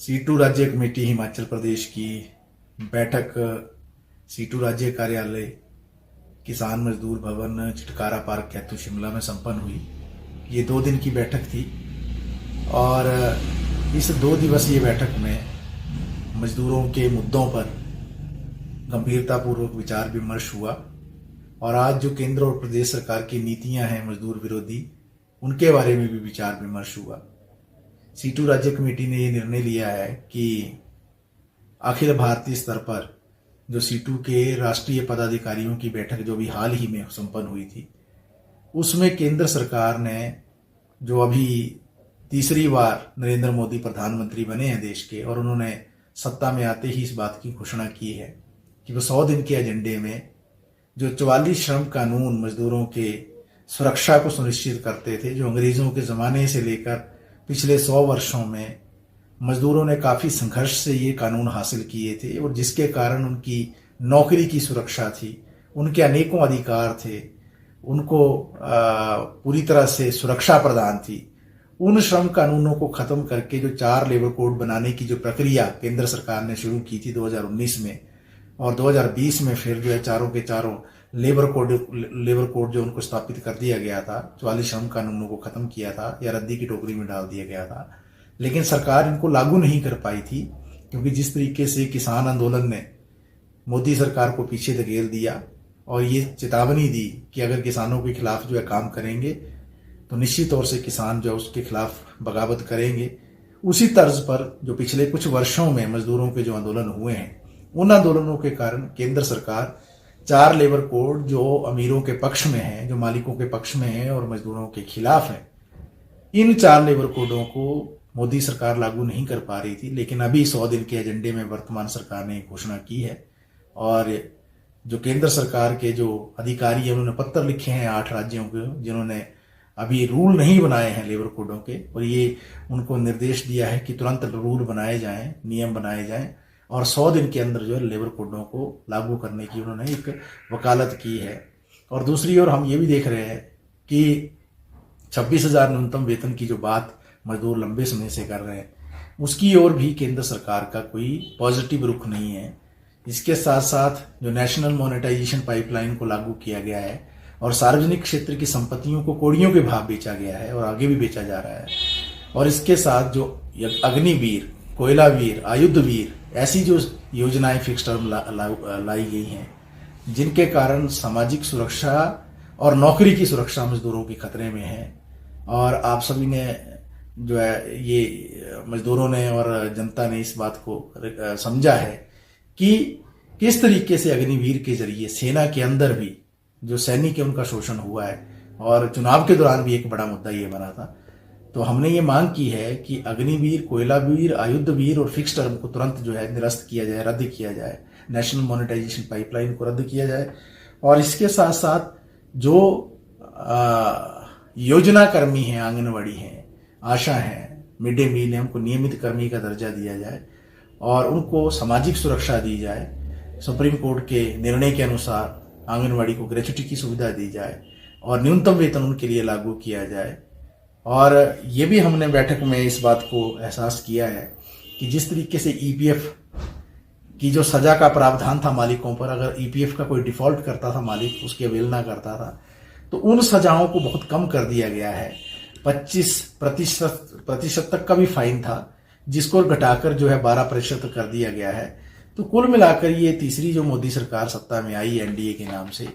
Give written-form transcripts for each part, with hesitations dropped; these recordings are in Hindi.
सीटू राज्य कमेटी हिमाचल प्रदेश की बैठक सीटू राज्य कार्यालय किसान मजदूर भवन चिटकारा पार्क कैथू शिमला में संपन्न हुई। ये 2 दिन की बैठक थी और इस 2 दिवसीय बैठक में मजदूरों के मुद्दों पर गंभीरतापूर्वक विचार विमर्श हुआ और आज जो केंद्र और प्रदेश सरकार की नीतियां हैं मजदूर विरोधी, उनके बारे में भी विचार विमर्श हुआ। सीटू राज्य कमेटी ने यह निर्णय लिया है कि अखिल भारतीय स्तर पर जो सीटू के राष्ट्रीय पदाधिकारियों की बैठक जो भी हाल ही में संपन्न हुई थी, उसमें केंद्र सरकार ने जो अभी तीसरी बार नरेंद्र मोदी प्रधानमंत्री बने हैं देश के, और उन्होंने सत्ता में आते ही इस बात की घोषणा की है कि वो 100 दिन के एजेंडे में जो 44 श्रम कानून मजदूरों के सुरक्षा को सुनिश्चित करते थे, जो अंग्रेजों के ज़माने से लेकर पिछले 100 वर्षों में मजदूरों ने काफ़ी संघर्ष से ये कानून हासिल किए थे और जिसके कारण उनकी नौकरी की सुरक्षा थी, उनके अनेकों अधिकार थे, उनको पूरी तरह से सुरक्षा प्रदान थी। उन श्रम कानूनों को ख़त्म करके जो 4 लेबर कोड बनाने की जो प्रक्रिया केंद्र सरकार ने शुरू की थी 2019 में, और 2020 में फिर जो है चारों के चारों लेबर कोड जो उनको स्थापित कर दिया गया था, 44 श्रम कानूनों को खत्म किया था या रद्दी की टोकरी में डाल दिया गया था, लेकिन सरकार इनको लागू नहीं कर पाई थी क्योंकि जिस तरीके से किसान आंदोलन ने मोदी सरकार को पीछे धकेल दिया और ये चेतावनी दी कि अगर किसानों के खिलाफ जो है काम करेंगे तो निश्चित तौर से किसान जो है उसके खिलाफ बगावत करेंगे। उसी तर्ज पर जो पिछले कुछ वर्षों में मजदूरों के जो आंदोलन हुए हैं, उन आंदोलनों के कारण केंद्र सरकार 4 लेबर कोड जो अमीरों के पक्ष में है, जो मालिकों के पक्ष में है और मजदूरों के खिलाफ है, इन 4 लेबर कोडों को मोदी सरकार लागू नहीं कर पा रही थी। लेकिन अभी 100 दिन के एजेंडे में वर्तमान सरकार ने घोषणा की है और जो केंद्र सरकार के जो अधिकारी हैं उन्होंने पत्र लिखे हैं 8 राज्यों को, जिन्होंने अभी रूल नहीं बनाए हैं लेबर कोडों के, और ये उनको निर्देश दिया है कि तुरंत रूल बनाए जाएं, नियम बनाए जाएं और 100 दिन के अंदर जो है लेबर कोडों को लागू करने की उन्होंने एक वकालत की है। और दूसरी ओर हम ये भी देख रहे हैं कि 26,000 न्यूनतम वेतन की जो बात मजदूर लंबे समय से कर रहे हैं, उसकी ओर भी केंद्र सरकार का कोई पॉजिटिव रुख नहीं है। इसके साथ साथ जो नेशनल मोनेटाइजेशन पाइपलाइन को लागू किया गया है और सार्वजनिक क्षेत्र की संपत्तियों को कौड़ियों के भाव बेचा गया है और आगे भी बेचा जा रहा है, और इसके साथ जो अग्निवीर, कोयलावीर, आयुधवीर, ऐसी जो योजनाएं फिक्स टर्म लाई गई हैं, जिनके कारण सामाजिक सुरक्षा और नौकरी की सुरक्षा मजदूरों की खतरे में है। और आप सभी ने जो है ये मजदूरों ने और जनता ने इस बात को समझा है कि किस तरीके से अग्निवीर के जरिए सेना के अंदर भी जो सैनिक है उनका शोषण हुआ है, और चुनाव के दौरान भी एक बड़ा मुद्दा ये बना था। तो हमने ये मांग की है कि अग्निवीर, कोयलावीर, आयुधवीर और फिक्स टर्म को तुरंत जो है निरस्त किया जाए, रद्द किया जाए, नेशनल मोनेटाइजेशन पाइपलाइन को रद्द किया जाए। और इसके साथ साथ जो योजना कर्मी हैं, आंगनवाड़ी हैं, आशा हैं, मिड डे मील है, उनको नियमित कर्मी का दर्जा दिया जाए और उनको सामाजिक सुरक्षा दी जाए। सुप्रीम कोर्ट के निर्णय के अनुसार आंगनवाड़ी को ग्रेच्युटी की सुविधा दी जाए और न्यूनतम वेतन उनके लिए लागू किया जाए। और ये भी हमने बैठक में इस बात को एहसास किया है कि जिस तरीके से ईपीएफ की जो सजा का प्रावधान था मालिकों पर, अगर ईपीएफ का कोई डिफॉल्ट करता था मालिक, उसकी अवहेलना करता था, तो उन सजाओं को बहुत कम कर दिया गया है। 25% तक का भी फाइन था, जिसको घटाकर जो है 12% कर दिया गया है। तो कुल मिलाकर ये तीसरी जो मोदी सरकार सत्ता में आई एनडीए के नाम से,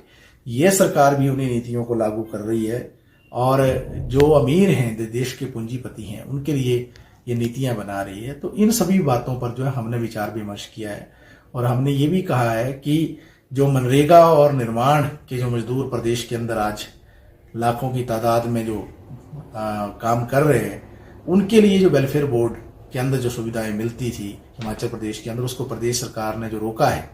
ये सरकार भी उन्हीं नीतियों को लागू कर रही है और जो अमीर हैं, देश के पूंजीपति हैं, उनके लिए ये नीतियां बना रही है। तो इन सभी बातों पर जो है हमने विचार विमर्श किया है और हमने ये भी कहा है कि जो मनरेगा और निर्माण के जो मजदूर प्रदेश के अंदर आज लाखों की तादाद में जो काम कर रहे हैं, उनके लिए जो वेलफेयर बोर्ड के अंदर जो सुविधाएं मिलती थी हिमाचल प्रदेश के अंदर, उसको प्रदेश सरकार ने जो रोका है,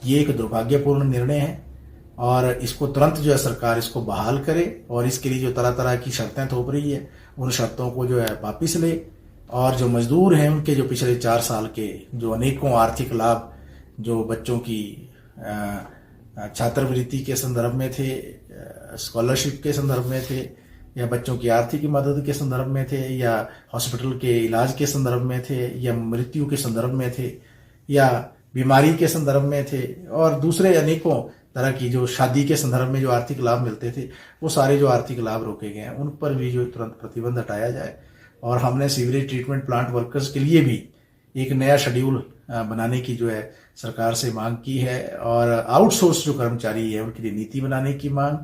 ये एक दुर्भाग्यपूर्ण निर्णय है और इसको तुरंत जो है सरकार इसको बहाल करे और इसके लिए जो तरह तरह की शर्तें थोप रही है, उन शर्तों को जो है वापिस ले और जो मजदूर हैं उनके जो पिछले 4 साल के जो अनेकों आर्थिक लाभ जो बच्चों की छात्रवृत्ति के संदर्भ में थे, स्कॉलरशिप के संदर्भ में थे, या बच्चों की आर्थिक मदद के संदर्भ में थे, या हॉस्पिटल के इलाज के संदर्भ में थे, या मृत्यु के संदर्भ में थे, या बीमारी के संदर्भ में थे, और दूसरे अनेकों तरह की जो शादी के संदर्भ में जो आर्थिक लाभ मिलते थे, वो सारे जो आर्थिक लाभ रोके गए हैं उन पर भी जो तुरंत प्रतिबंध हटाया जाए। और हमने सीवरेज ट्रीटमेंट प्लांट वर्कर्स के लिए भी एक नया शेड्यूल बनाने की जो है सरकार से मांग की है, और आउटसोर्स जो कर्मचारी है उनके लिए नीति बनाने की मांग,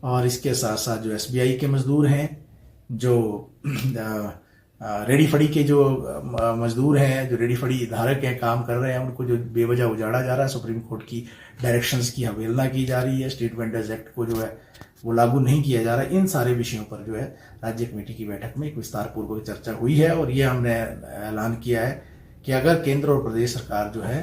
और इसके साथ साथ जो एसबीआई के मजदूर हैं, जो रेडी फड़ी के जो मजदूर हैं, जो रेडी फड़ी धारक हैं, काम कर रहे हैं, उनको जो बेवजह उजाड़ा जा रहा है, सुप्रीम कोर्ट की डायरेक्शंस की अवहेलना की जा रही है, स्ट्रीट वेंडर्स एक्ट को जो है वो लागू नहीं किया जा रहा है, इन सारे विषयों पर जो है राज्य कमेटी की बैठक में एक विस्तार पूर्वक चर्चा हुई है। और ये हमने ऐलान किया है कि अगर केंद्र और प्रदेश सरकार जो है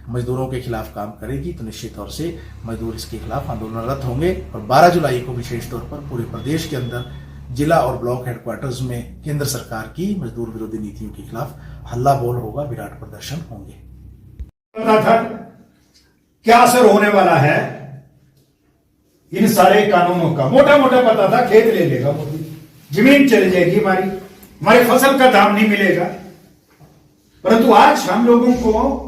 मजदूरों के खिलाफ काम करेगी तो निश्चित तौर से मजदूर इसके खिलाफ आंदोलनरत होंगे। और 12 जुलाई को विशेष तौर पर पूरे प्रदेश के अंदर जिला और ब्लॉक हेडक्वार्टर्स में केंद्र सरकार की मजदूर विरोधी नीतियों के खिलाफ हल्ला बोल होगा, विराट प्रदर्शन होंगे। पता था क्या असर होने वाला है इन सारे कानूनों का, मोटा मोटा पता था खेत ले लेगा मोदी, जमीन चली जाएगी, हमारी फसल का दाम नहीं मिलेगा। परंतु आज हम लोगों को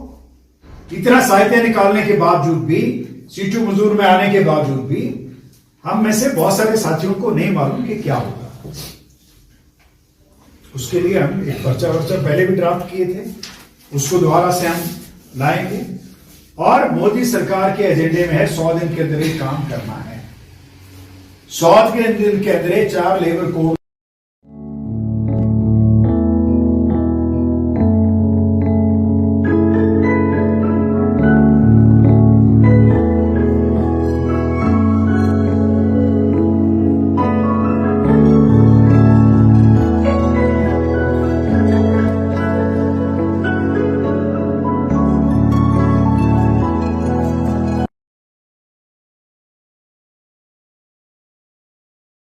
इतना सहायता निकालने के बावजूद भी, सीटू मजदूर में आने के बावजूद भी, हम में से बहुत सारे साथियों को नहीं मालूम कि क्या होगा। उसके लिए हम एक पर्चा पहले भी ड्राफ्ट किए थे, उसको दोबारा से हम लाएंगे। और मोदी सरकार के एजेंडे में है 100 दिन के अंदर काम करना है। 100 दिन के अंदर 4 लेबर कोड